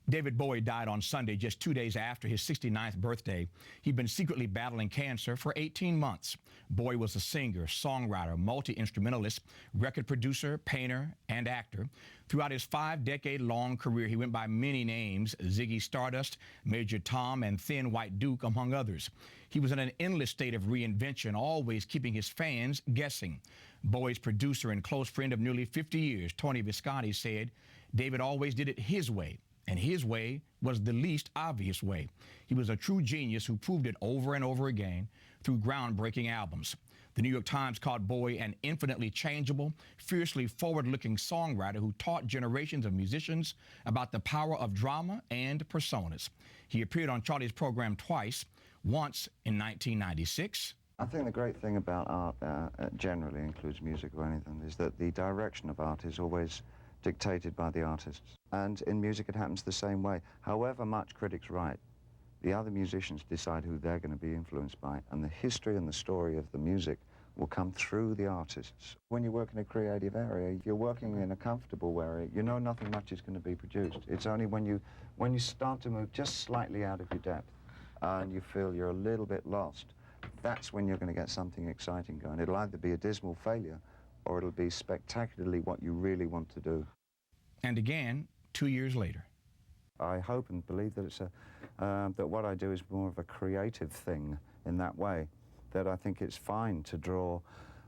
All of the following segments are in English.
David Bowie died on Sunday, just 2 days after his 69th birthday. He'd been secretly battling cancer for 18 months. Bowie was a singer, songwriter, multi-instrumentalist, record producer, painter, and actor. Throughout his 5-decade-long career, he went by many names: Ziggy Stardust, Major Tom, and Thin White Duke, among others. He was in an endless state of reinvention, always keeping his fans guessing. Bowie's producer and close friend of nearly 50 years, Tony Visconti, said David always did it his way, and his way was the least obvious way. He was a true genius who proved it over and over again through groundbreaking albums. The New York Times called Bowie an infinitely changeable, fiercely forward-looking songwriter who taught generations of musicians about the power of drama and personas. He appeared on Charlie's program twice, once in 1996. I think the great thing about art, generally includes music or anything, is that the direction of art is always dictated by the artists. And in music it happens the same way. However much critics write, the other musicians decide who they're going to be influenced by, and the history and the story of the music will come through the artists. When you work in a creative area, if you're working in a comfortable area, you know nothing much is going to be produced. It's only when you start to move just slightly out of your depth and you feel you're a little bit lost, that's when you're going to get something exciting going. It'll either be a dismal failure or it'll be spectacularly what you really want to do. And again, 2 years later. I hope and believe that it's that what I do is more of a creative thing in that way, that I think it's fine to draw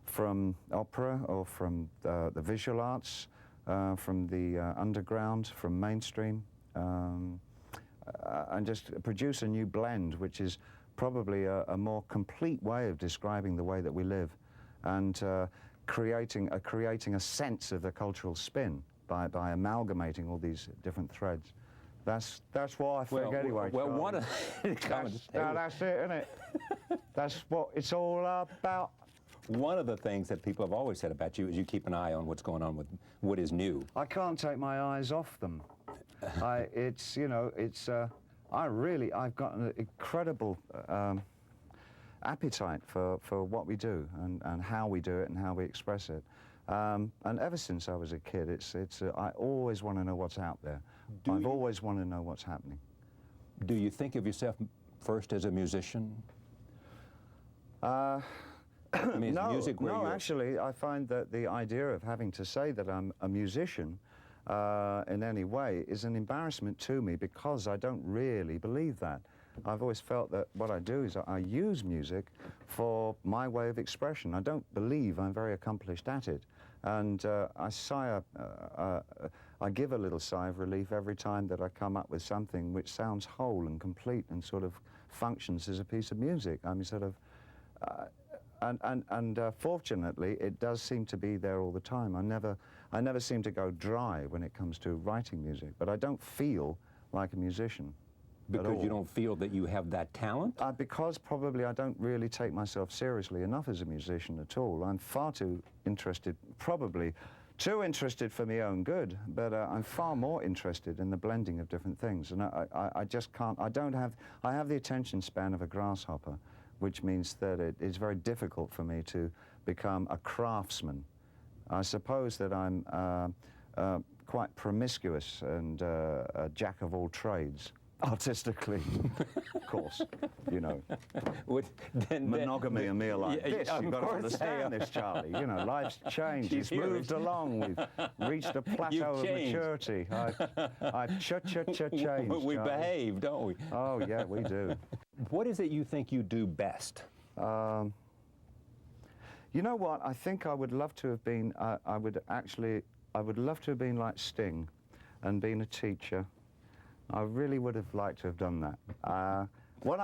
from opera or from the visual arts, from the underground, from mainstream, and just produce a new blend, which is probably a more complete way of describing the way that we live, and creating a sense of the cultural spin by amalgamating all these different threads. That's what I think anyway. Well, one of that's it, isn't it? That's what it's all about. One of the things that people have always said about you is you keep an eye on what's going on with what is new. I can't take my eyes off them. I've got an incredible appetite for what we do and how we do it and how we express it. And ever since I was a kid, I always want to know what's out there. I've always wanted to know what's happening. Do you think of yourself first as a musician? I mean, no, actually, I find that the idea of having to say that I'm a musician in any way is an embarrassment to me, because I don't really believe that. I've always felt that what I do is I use music for my way of expression. I don't believe I'm very accomplished at it. And I give a little sigh of relief every time that I come up with something which sounds whole and complete and sort of functions as a piece of music. I mean, sort of, fortunately, it does seem to be there all the time. I never seem to go dry when it comes to writing music, but I don't feel like a musician. Because you don't feel that you have that talent? Because probably I don't really take myself seriously enough as a musician at all. I'm far too interested, probably too interested for my own good, but I'm far more interested in the blending of different things. And I just can't, I have the attention span of a grasshopper, which means that it's very difficult for me to become a craftsman. I suppose that I'm quite promiscuous and a jack of all trades. Artistically, of course, you know. Monogamy and me are like this. You've got to understand this, Charlie. You know, life's changed. It's moved along. We've reached a plateau of maturity. I've changed. We behave, don't we? Oh, yeah, we do. What is it you think you do best? You know what? I think I would love to have been, I would love to have been like Sting and been a teacher. I really would have liked to have done that. What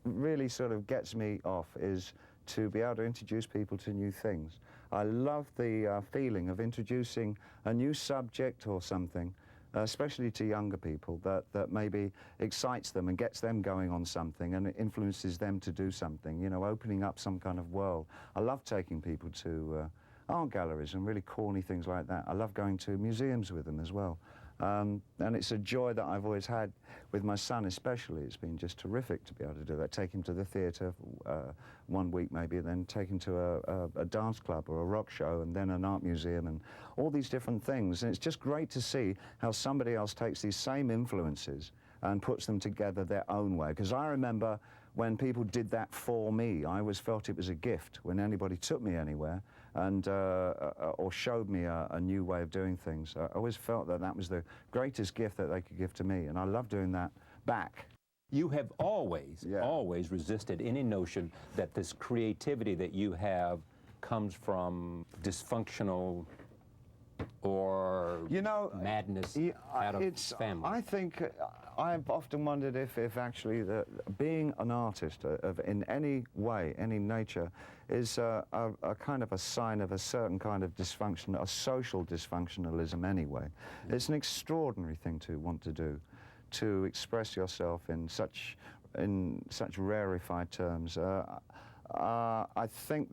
really sort of gets me off is to be able to introduce people to new things. I love the feeling of introducing a new subject or something, especially to younger people, that maybe excites them and gets them going on something and it influences them to do something, you know, opening up some kind of world. I love taking people to art galleries and really corny things like that. I love going to museums with them as well. And it's a joy that I've always had with my son especially. It's been just terrific to be able to do that. Take him to the theatre 1 week maybe, then take him to a dance club or a rock show, and then an art museum, and all these different things. And it's just great to see how somebody else takes these same influences and puts them together their own way. Because I remember when people did that for me, I always felt it was a gift when anybody took me anywhere and or showed me a new way of doing things. I always felt that that was the greatest gift that they could give to me, and I love doing that back. You have always resisted any notion that this creativity that you have comes from dysfunctional or madness out of family. I think I've often wondered if actually being an artist in any way, any nature, is a kind of a sign of a certain kind of dysfunction, a social dysfunctionalism anyway. It's an extraordinary thing to want to do, to express yourself in such rarefied terms. I think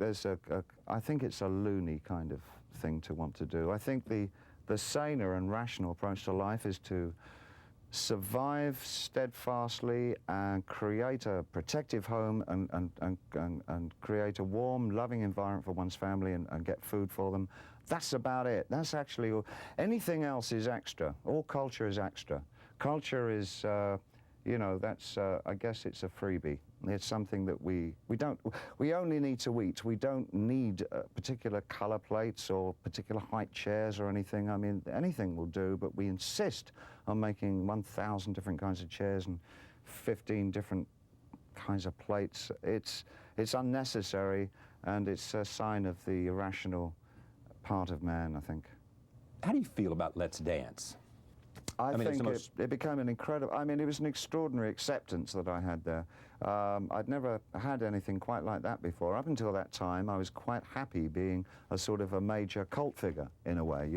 I think it's a loony kind of thing to want to do. I think the saner and rational approach to life is to survive steadfastly and create a protective home and create a warm, loving environment for one's family and get food for them. That's about it. That's actually all. Anything else is extra. All culture is extra. Culture is, that's, I guess it's a freebie. It's something that we only need to eat. We don't need particular color plates or particular height chairs or anything. I mean, anything will do, but we insist on making 1,000 different kinds of chairs and 15 different kinds of plates. It's unnecessary, and it's a sign of the irrational part of man, I think. How do you feel about Let's Dance? I think it became an incredible, it was an extraordinary acceptance that I had there. I'd never had anything quite like that before. Up until that time, I was quite happy being a sort of a major cult figure, in a way.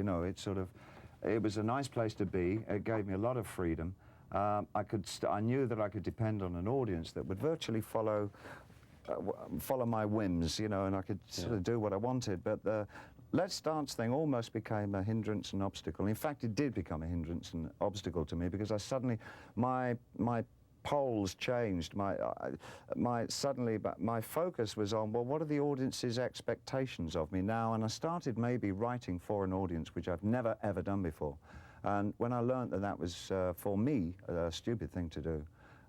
It was a nice place to be. It gave me a lot of freedom. I knew that I could depend on an audience that would virtually follow my whims, and I could sort of do what I wanted. But the Let's Dance thing almost became a hindrance and obstacle. In fact, it did become a hindrance and obstacle to me, because I suddenly, my poles changed. But my focus was on, well, what are the audience's expectations of me now? And I started maybe writing for an audience, which I've never ever done before. And when I learned that that was for me a stupid thing to do,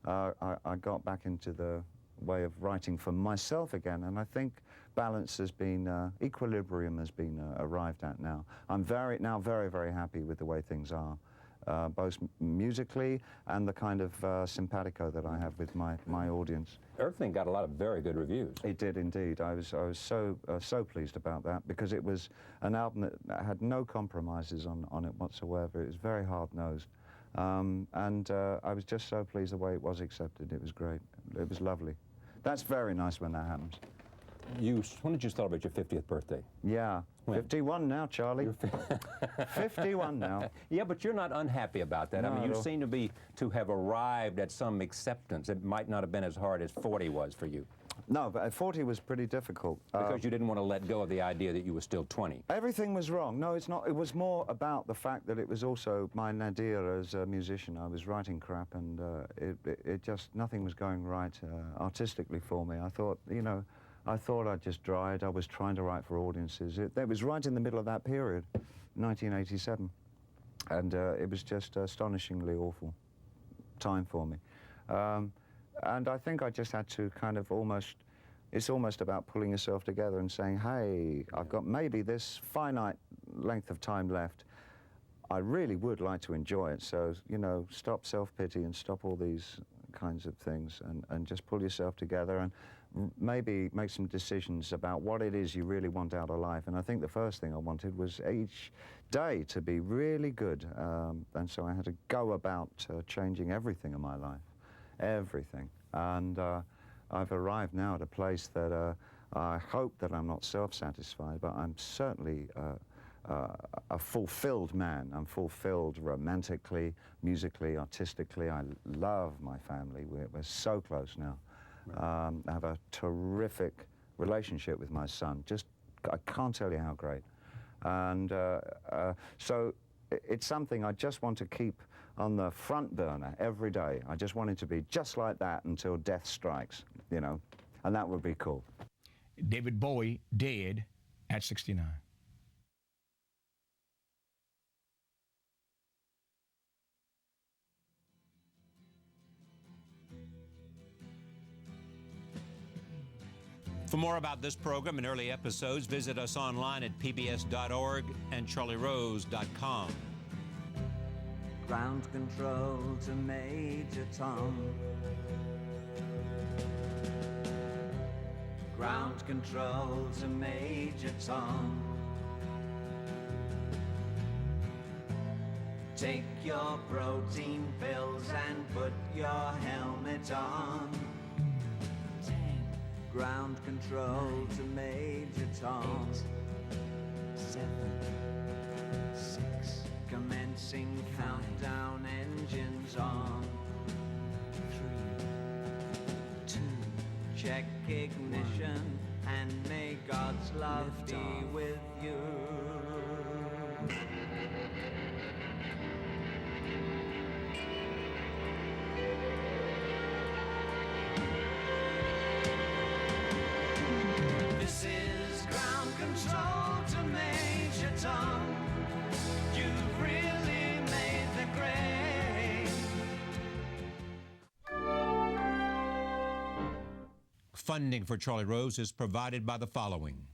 I got back into the way of writing for myself again, and I think balance has been, equilibrium has been arrived at now. I'm very, very happy with the way things are, both musically and the kind of simpatico that I have with my audience. Earthling got a lot of very good reviews. It did indeed. I was so pleased about that, because it was an album that had no compromises on it whatsoever. It was very hard-nosed. I was just so pleased the way it was accepted. It was great. It was lovely. That's very nice when that happens. When did you celebrate your 50th birthday? Yeah. When? 51 now, Charlie. 51 now. Yeah, but you're not unhappy about that. No, I mean, you seem to have arrived at some acceptance. It might not have been as hard as 40 was for you. No, but 40 was pretty difficult. Because you didn't want to let go of the idea that you were still 20. Everything was wrong. No, it's not. It was more about the fact that it was also my nadir as a musician. I was writing crap, and it just, nothing was going right artistically for me. I thought, I'd just tried. I was trying to write for audiences. It was right in the middle of that period, 1987. And it was just astonishingly awful time for me. And I think I just had to kind of it's almost about pulling yourself together and saying, hey, I've got maybe this finite length of time left. I really would like to enjoy it. So, stop self-pity and stop all these kinds of things, and just pull yourself together and maybe make some decisions about what it is you really want out of life. And I think the first thing I wanted was each day to be really good. And so I had to go about changing everything in my life. Everything. And I've arrived now at a place that I hope that I'm not self-satisfied, but I'm certainly a fulfilled man. I'm fulfilled romantically, musically, artistically. I love my family. We're so close now. Right. I have a terrific relationship with my son. I can't tell you how great. And so it's something I just want to keep on the front burner every day. I just want it to be just like that until death strikes, you know, and that would be cool. David Bowie, dead at 69. For more about this program and early episodes, visit us online at pbs.org and charlierose.com. Ground control to Major Tom. Ground control to Major Tom. Take your protein pills and put your helmet on. Ground control to Major Tom. 8, 7, 6. Commencing countdown, engines on. 3, 2. Check ignition and may God's love be with you. This is ground control to Major Tom. You've really made the grade. Funding for Charlie Rose is provided by the following.